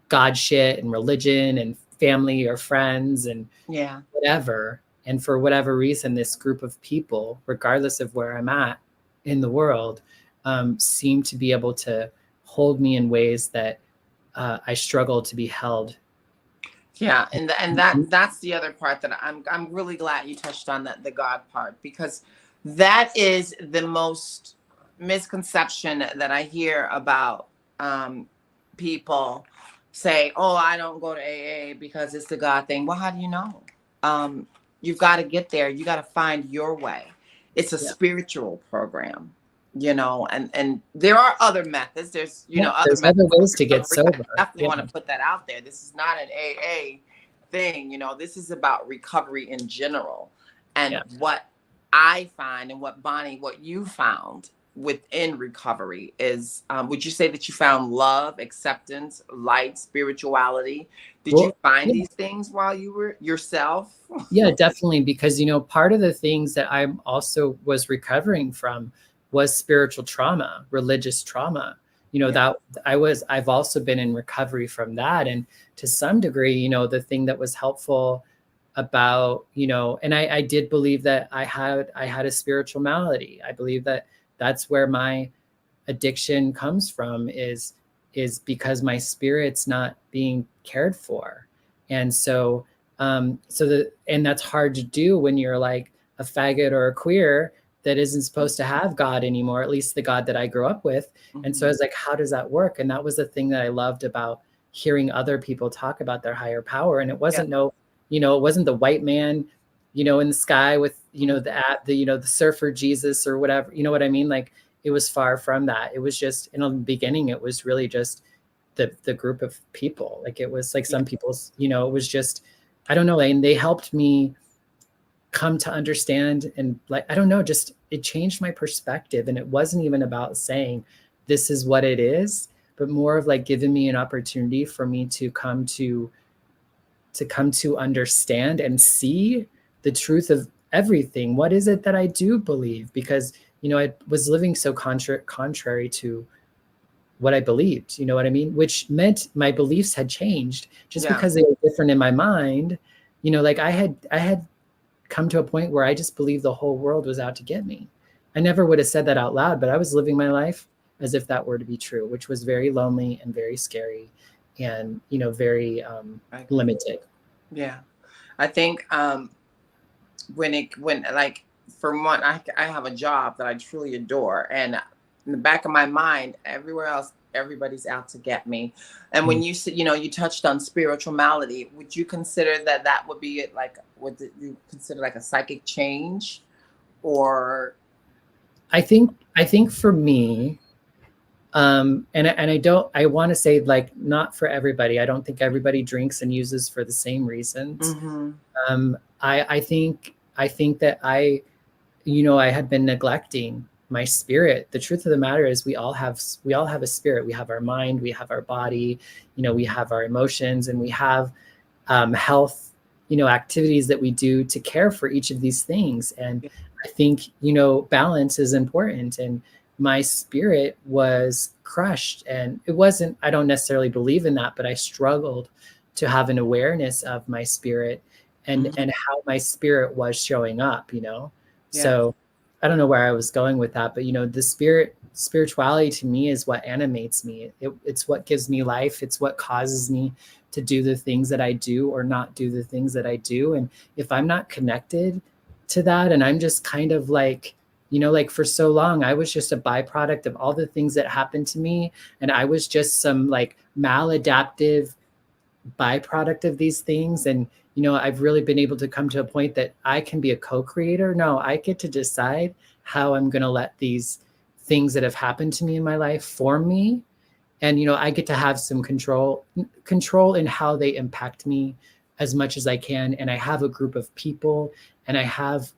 God shit and religion and family or friends and whatever. And for whatever reason, this group of people, regardless of where I'm at in the world, seem to be able to hold me in ways that I struggle to be held. Yeah, and that's the other part that I'm really glad you touched on, that the God part, because that is the most misconception that I hear about people say, oh, I don't go to AA because it's the God thing. Well, how do you know? You've got to get there. You got to find your way. It's a spiritual program, and there are other methods. There's, other ways to get sober. I definitely want to put that out there. This is not an AA thing. This is about recovery in general. And what I find, and what you found, within recovery is, would you say that you found love, acceptance, light, spirituality? Did you Well, find yeah, these things while you were yourself? yeah, definitely. Because, part of the things that I also was recovering from was spiritual trauma, religious trauma. Yeah. That I've also been in recovery from that. And to some degree, the thing that was helpful about, and I did believe that I had a spiritual malady. I believe that that's where my addiction comes from, is because my spirit's not being cared for. And so and that's hard to do when you're like a faggot or a queer that isn't supposed to have God anymore, at least the God that I grew up with. And so I was like, how does that work? And that was the thing that I loved about hearing other people talk about their higher power. And it wasn't it wasn't the white man, in the sky with, the surfer Jesus or whatever, you know what I mean? Like, it was far from that. It was just, in the beginning, it was really just the group of people. Like, it was like some people's, it was just, I don't know. And they helped me come to understand, and like, I don't know, just, it changed my perspective. And it wasn't even about saying this is what it is, but more of like giving me an opportunity for me to come to understand and see the truth of everything. What is it that I do believe? Because, I was living so contrary to what I believed, you know what I mean? Which meant my beliefs had changed just because they were different in my mind. Like, I had come to a point where I just believed the whole world was out to get me. I never would have said that out loud, but I was living my life as if that were to be true, which was very lonely and very scary and, very limited. Yeah. I think when like, for one, I have a job that I truly adore, and in the back of my mind, everywhere else, everybody's out to get me. And when you said, you touched on spiritual malady, would you consider that would be it? Like, would you consider like a psychic change, or? I think for me, and I want to say, like, not for everybody. I don't think everybody drinks and uses for the same reasons. I think that I had been neglecting my spirit. The truth of the matter is, we all have a spirit. We have our mind, we have our body, we have our emotions, and we have health, activities that we do to care for each of these things. And I think, balance is important. And my spirit was crushed, and it wasn't, I don't necessarily believe in that, but I struggled to have an awareness of my spirit and how my spirit was showing up. So I don't know where I was going with that, but the spirituality to me is what animates me. It's what gives me life. It's what causes me to do the things that I do or not do the things that I do. And if I'm not connected to that, and I'm just kind of like, like, for so long, I was just a byproduct of all the things that happened to me. And I was just some like maladaptive byproduct of these things. And, I've really been able to come to a point that I can be a co-creator. No, I get to decide how I'm going to let these things that have happened to me in my life form me. And, I get to have some control in how they impact me as much as I can. And I have a group of people, and I have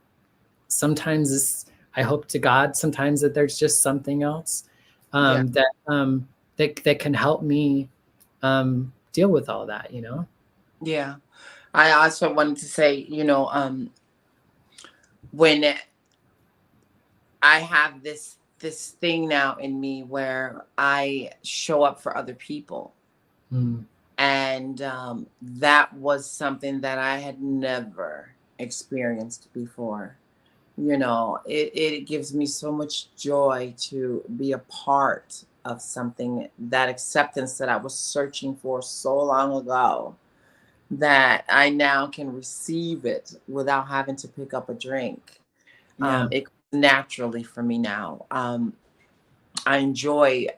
sometimes this, I hope to God sometimes that there's just something else that can help me deal with all that, Yeah. I also wanted to say, when I have this thing now in me where I show up for other people. And that was something that I had never experienced before. It gives me so much joy to be a part of something, that acceptance that I was searching for so long ago, that I now can receive it without having to pick up a drink. It comes naturally for me now. I enjoy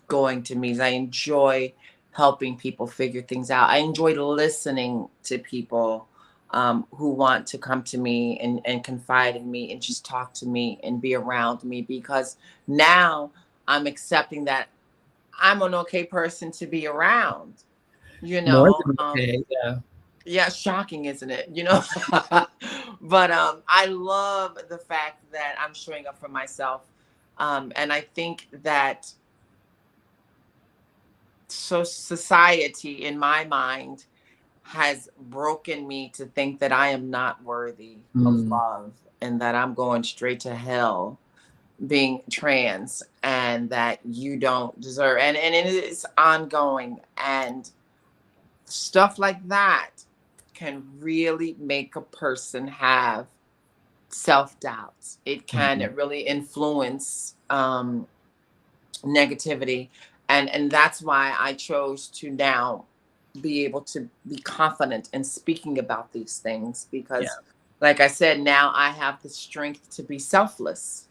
going to meetings. I enjoy helping people figure things out. I enjoy listening to people who want to come to me and confide in me and just talk to me and be around me, because now I'm accepting that I'm an okay person to be around. More than okay. Yeah, shocking, isn't it? But I love the fact that I'm showing up for myself. And I think that society, in my mind, has broken me to think that I am not worthy of Mm. love and that I'm going straight to hell being trans and that you don't deserve, and it is ongoing, and stuff like that can really make a person have self-doubts. It can Mhm. really influence negativity, and that's why I chose to now be able to be confident in speaking about these things, Yeah. because like I said, now I have the strength to be selfless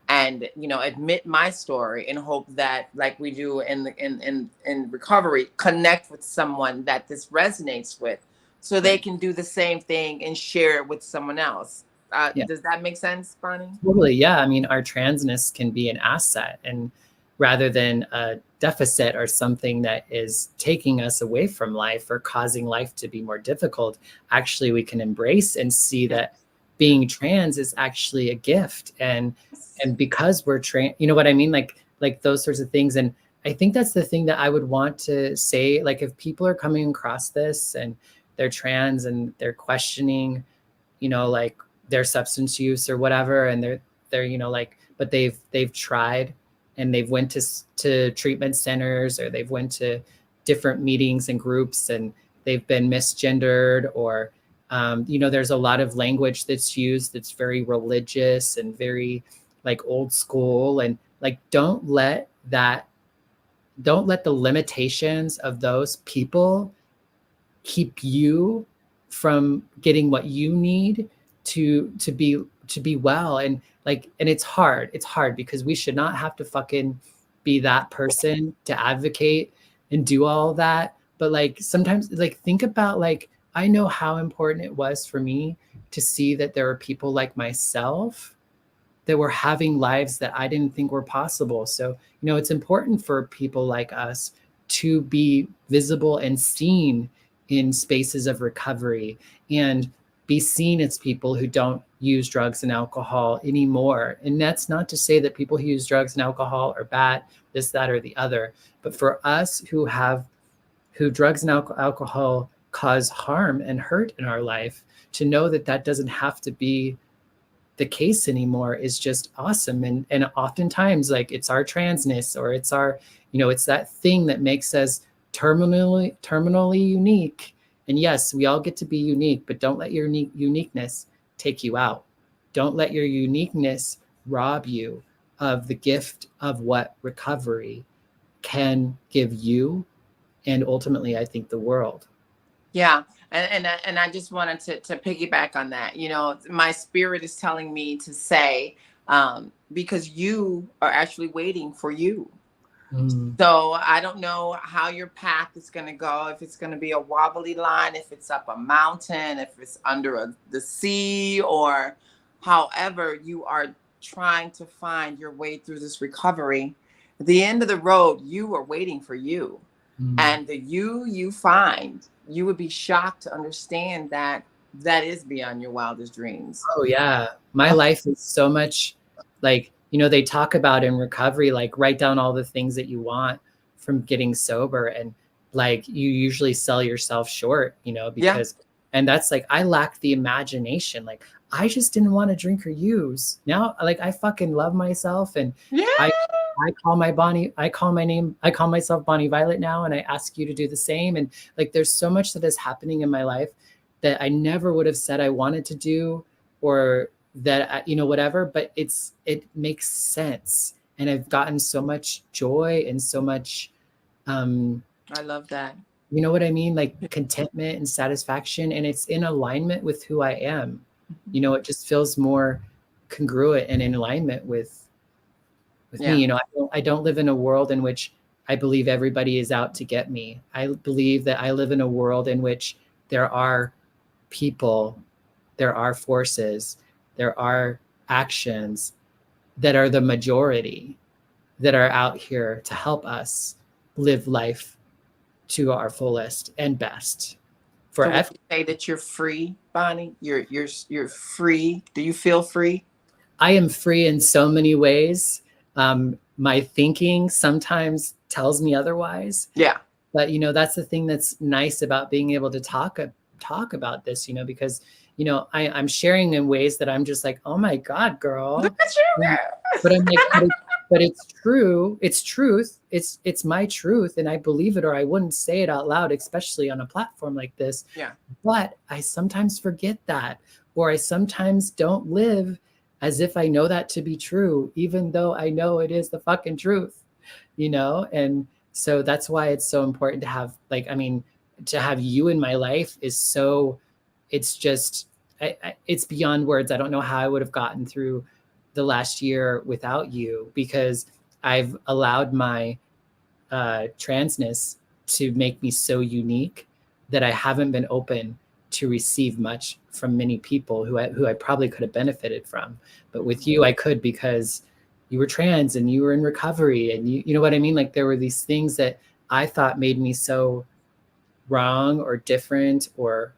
and admit my story and hope that, like we do in the in recovery, connect with someone that this resonates with so they Right. can do the same thing and share it with someone else. Yeah. Does that make sense, Bonnie? Totally. Yeah. I mean, our transness can be an asset, and rather than a deficit or something that is taking us away from life or causing life to be more difficult, actually, we can embrace and see Yeah. that being trans is actually a gift. And because we're trans, you know what I mean? Like those sorts of things. And I think that's the thing that I would want to say. Like, if people are coming across this and they're trans and they're questioning, like their substance use or whatever, and they're like, but they've tried and they've went to treatment centers, or they've went to different meetings and groups, and they've been misgendered, or there's a lot of language that's used that's very religious and very like old school, and like don't let the limitations of those people keep you from getting what you need to be well. And it's hard because we should not have to fucking be that person to advocate and do all that. But like sometimes, like, think about, like, I know how important it was for me to see that there are people like myself that were having lives that I didn't think were possible. So, it's important for people like us to be visible and seen in spaces of recovery, and be seen as people who don't use drugs and alcohol anymore. And that's not to say that people who use drugs and alcohol are bad, this, that, or the other. But for us who drugs and alcohol cause harm and hurt in our life, to know that that doesn't have to be the case anymore is just awesome. And oftentimes, like, it's our transness, or it's our, it's that thing that makes us terminally unique. And yes, we all get to be unique, but don't let your uniqueness take you out. Don't let your uniqueness rob you of the gift of what recovery can give you, and ultimately, I think, the world. Yeah, and I just wanted to piggyback on that. My spirit is telling me to say, because you are actually waiting for you. Mm. So I don't know how your path is going to go, if it's going to be a wobbly line, if it's up a mountain, if it's under the sea, or however you are trying to find your way through this recovery. At the end of the road, you are waiting for you. Mm. And the you find, you would be shocked to understand that that is beyond your wildest dreams. Oh yeah. My life is so much like, they talk about in recovery, like, write down all the things that you want from getting sober. And like, you usually sell yourself short, Yeah. because, and that's like, I lacked the imagination. Like, I just didn't want to drink or use. Now, like, I fucking love myself. And Yeah. I call myself Bonnie Violet now. And I ask you to do the same. And like, there's so much that is happening in my life that I never would have said I wanted to do, or that, whatever, but it makes sense. And I've gotten so much joy and so much, I love that. you know what I mean? Like contentment and satisfaction. And it's in alignment with who I am. It just feels more congruent and in alignment with Yeah. me. I don't live in a world in which I believe everybody is out to get me. I believe that I live in a world in which there are people, there are forces, there are actions that are the majority, that are out here to help us live life to our fullest and best for So would everyone. you say that you're free, Bonnie? You're free. Do you feel free? I am free in so many ways. My thinking sometimes tells me otherwise. Yeah. But, you know, that's the thing that's nice about being able to talk about this, you know, because, you know, I'm sharing in ways that I'm just like, oh my God, girl. Look at you, girl. But I'm like, but it's true. It's truth. It's my truth. And I believe it, or I wouldn't say it out loud, especially on a platform like this. Yeah. But I sometimes forget that, or I sometimes don't live as if I know that to be true, even though I know it is the fucking truth, you know? And so that's why it's so important to have, like, I mean, to have you in my life is so, it's just, it's beyond words. I don't know how I would have gotten through the last year without you, because I've allowed my transness to make me so unique that I haven't been open to receive much from many people who I probably could have benefited from. But with you, I could, because you were trans and you were in recovery, and you know what I mean? Like, there were these things that I thought made me so wrong or different or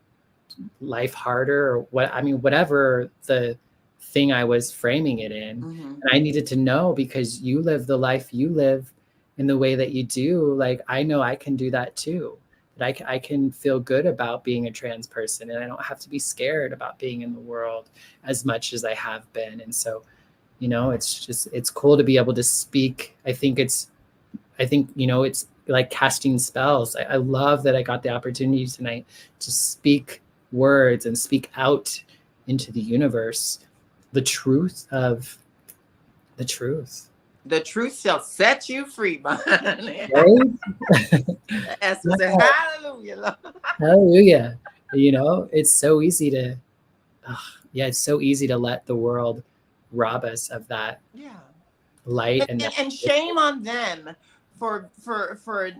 life harder, or what, I mean, whatever the thing I was framing it in. And I needed to know, because you live the life you live in the way that you do. Like, I know I can do that too. That I can feel good about being a trans person, and I don't have to be scared about being in the world as much as I have been. And so, you know, it's cool to be able to speak. I think, you know, it's like casting spells. I love that I got the opportunity tonight to speak words and speak out into the universe the truth of the truth. The truth shall set you free, Bonnie. Right? Esther said, hallelujah. Hallelujah. You know, it's so easy to, it's so easy to let the world rob us of that light. And shame on them for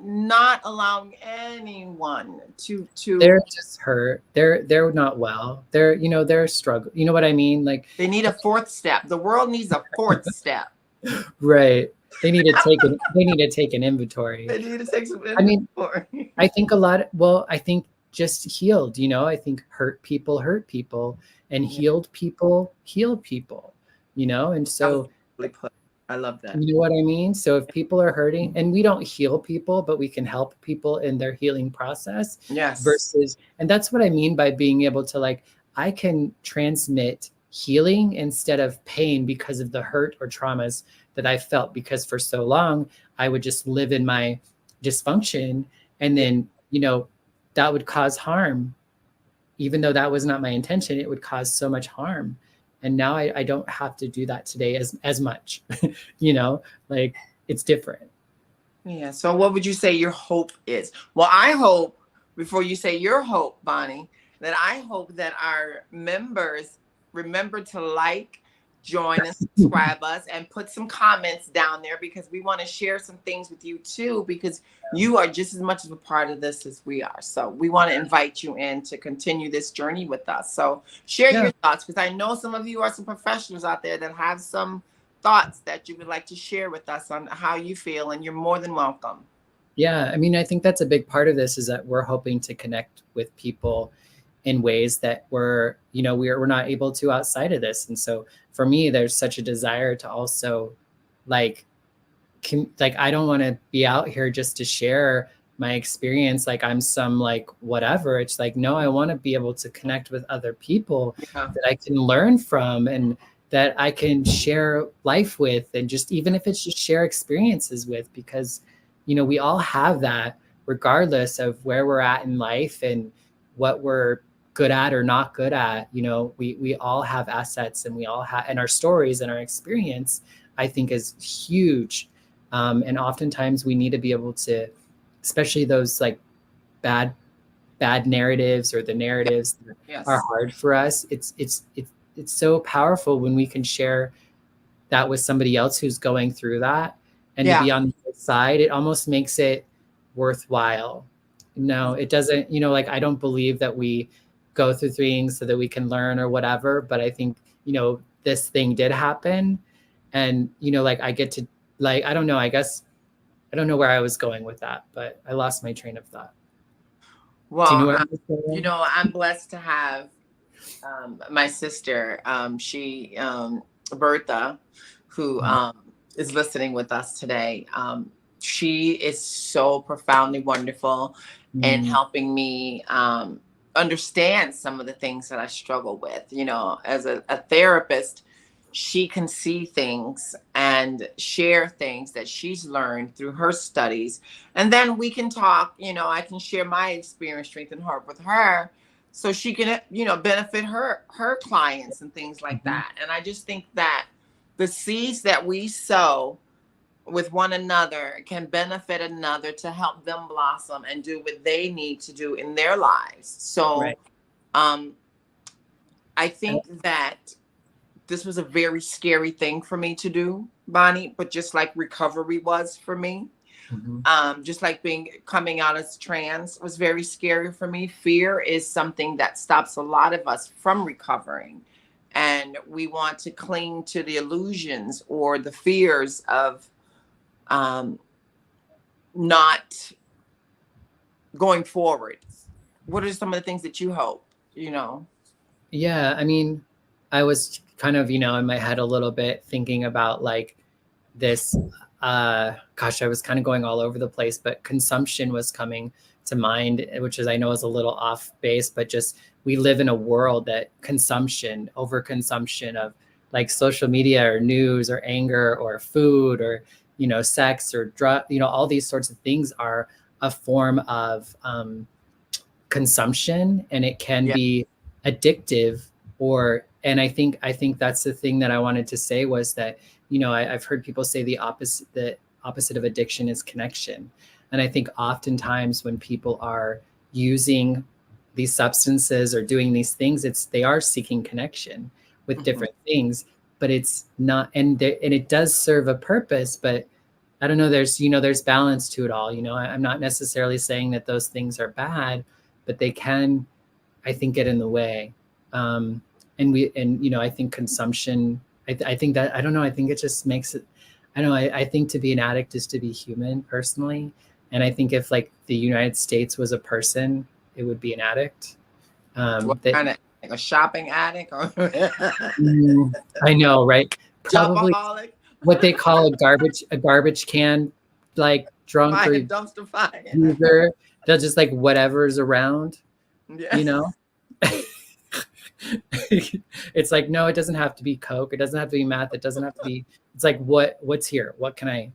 not allowing anyone to they're just hurt. They're not well. They're struggling. You know what I mean? Like, they need a fourth step. The world needs a fourth step. Right. They need to take an inventory. They need to take some inventory. I mean, I think I think just healed, you know, I think hurt people, and healed people, heal people, you know? And so I love that. You know what I mean? So if people are hurting, and we don't heal people, but we can help people in their healing process. Yes. And that's what I mean by being able to, like, I can transmit healing instead of pain because of the hurt or traumas that I felt, because for so long I would just live in my dysfunction, and then, you know, that would cause harm. Even though that was not my intention, it would cause so much harm. And now I don't have to do that today as much, you know, like, it's different. Yeah. So what would you say your hope is? Well, I hope, before you say your hope, Bonnie, that I hope that our members remember to like, join us, subscribe us, and put some comments down there, because we want to share some things with you too, because you are just as much of a part of this as we are. So we want to invite you in to continue this journey with us. So share your thoughts, because I know some of you are some professionals out there that have some thoughts that you would like to share with us on how you feel, and you're more than welcome. Yeah, I mean, I think that's a big part of this, is that we're hoping to connect with people in ways that we're not able to outside of this. And so for me, there's such a desire to also, like, I don't want to be out here just to share my experience like I'm some, like, whatever. It's like, no, I want to be able to connect with other people that I can learn from, and that I can share life with, and just, even if it's just share experiences with, because, you know, we all have that, regardless of where we're at in life and what we're good at or not good at. You know, we all have assets, and we all have, and our stories and our experience, I think, is huge. And oftentimes we need to be able to, especially those, like, bad narratives, or the narratives that are hard for us. It's so powerful when we can share that with somebody else who's going through that, and to be on the other side. It almost makes it worthwhile. No, it doesn't, you know, like, I don't believe that we go through things so that we can learn or whatever, but I think, you know, this thing did happen, and, you know, like, I get to, like, I don't know, I guess I don't know where I was going with that, but I lost my train of thought. Well, you know, I'm blessed to have my sister, Bertha, who is listening with us today. She is so profoundly wonderful in helping me understand some of the things that I struggle with. You know, as a therapist, she can see things and share things that she's learned through her studies. And then we can talk, you know, I can share my experience, strength, and heart with her so she can, you know, benefit her clients and things like that. And I just think that the seeds that we sow with one another can benefit another to help them blossom and do what they need to do in their lives. So I think that this was a very scary thing for me to do, Bonnie, but just like recovery was for me, just like coming out as trans was very scary for me. Fear is something that stops a lot of us from recovering. And we want to cling to the illusions or the fears of not going forward. What are some of the things that you hope, you know? Yeah, I mean, I was kind of, you know, in my head a little bit thinking about like this, gosh, I was kind of going all over the place, but consumption was coming to mind, which is, I know is a little off base, but just we live in a world that consumption, overconsumption of like social media or news or anger or food or, you know, sex or drug, you know, all these sorts of things are a form of consumption, and it can be addictive. And I think that's the thing that I wanted to say was that, you know, I've heard people say the opposite of addiction is connection. And I think oftentimes when people are using these substances or doing these things, they are seeking connection with different things, but it's not, and it does serve a purpose, but I don't know, there's balance to it all. You know, I'm not necessarily saying that those things are bad, but they can, I think, get in the way. And you know, I think consumption, I think that, I don't know, I think it just makes it, I don't know, I think to be an addict is to be human personally. And I think if like the United States was a person, it would be an addict. What kind of, like a shopping addict? Or I know, right? Probably Shopaholic? What they call a garbage can, like drunk or dumpster fire. User. They'll just like whatever's around, you know? It's like, no, it doesn't have to be Coke. It doesn't have to be meth. It doesn't have to be, it's like, what's here? What can I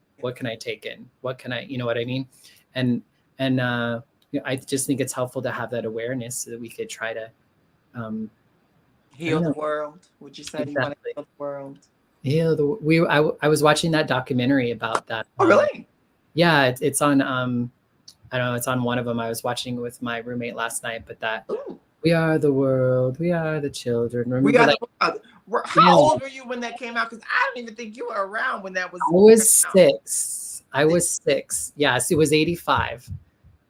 take in? What can I, you know what I mean? And you know, I just think it's helpful to have that awareness so that we could try to heal the world. Would you say you want to heal the world? Yeah, I was watching that documentary about that. Oh, really? Yeah, it's on I don't know, it's on one of them. I was watching with my roommate last night, but that we are the world, we are the children. Remember we are the world. How old were you when that came out? Because I don't even think you were around when that was. I was 6. I was 6. Yes, it was 85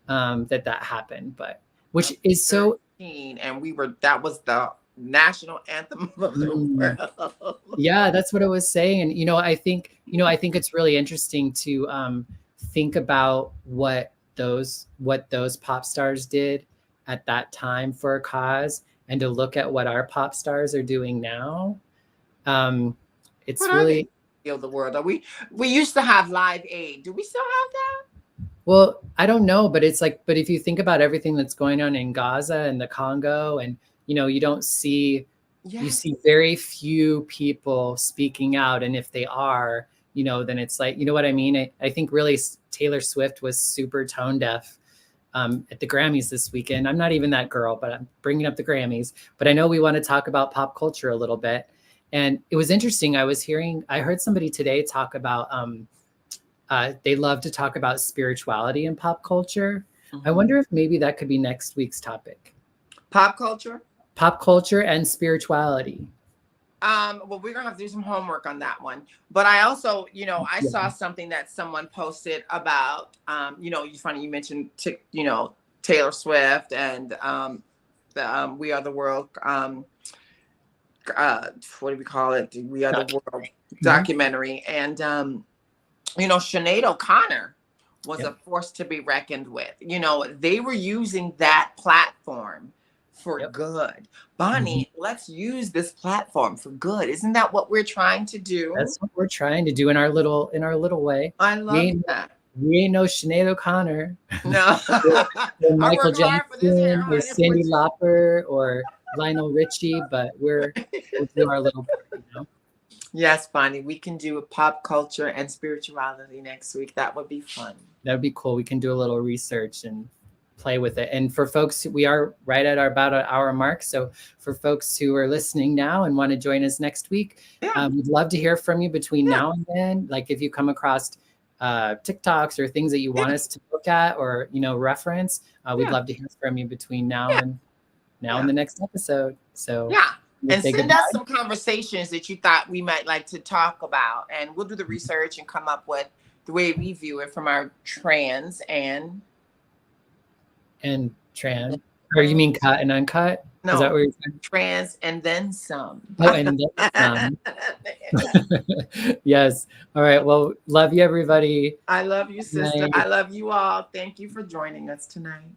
that happened, but which is 13, so. And that was the national anthem of the world. Yeah, that's what I was saying. And, you know, I think it's really interesting to think about what those pop stars did at that time for a cause, and to look at what our pop stars are doing now. It's really heal the world. We used to have Live Aid. Do we still have that? Well, I don't know, but it's like, but if you think about everything that's going on in Gaza and the Congo, and, you know, you don't see, you see very few people speaking out. And if they are, you know, then it's like, you know what I mean? I think really Taylor Swift was super tone deaf at the Grammys this weekend. I'm not even that girl, but I'm bringing up the Grammys. But I know we want to talk about pop culture a little bit. And it was interesting. I heard somebody today talk about, they love to talk about spirituality in pop culture. I wonder if maybe that could be next week's topic. Pop culture and spirituality. Well, we're gonna have to do some homework on that one. But I also, you know, I saw something that someone posted about, you know, it's funny you mentioned, you know, Taylor Swift and the We Are the World. What do we call it? The We Are the World documentary. And you know, Sinead O'Connor was a force to be reckoned with. You know, they were using that platform for good. Bonnie, let's use this platform for good. Isn't that what we're trying to do? That's what we're trying to do in our little way. I love that. We ain't no Sinead O'Connor. No. or Michael Jackson or Cyndi Lauper or Lionel Richie, but we'll do our little part, you know? Yes, Bonnie, we can do a pop culture and spirituality next week. That would be fun. That would be cool. We can do a little research and play with it. And for folks, we are right at about an hour mark. So for folks who are listening now and want to join us next week, we'd love to hear from you between now and then. Like if you come across TikToks or things that you want us to look at or, you know, reference, we'd love to hear from you between now and the next episode. So and send us some conversations that you thought we might like to talk about, and we'll do the research and come up with the way we view it from our trans and trans, or you mean cut and uncut? No, is that what you're saying? Trans and then some. Oh, and then some. Yes. All right. Well, love you, everybody. I love you, sister. I love you all. Thank you for joining us tonight.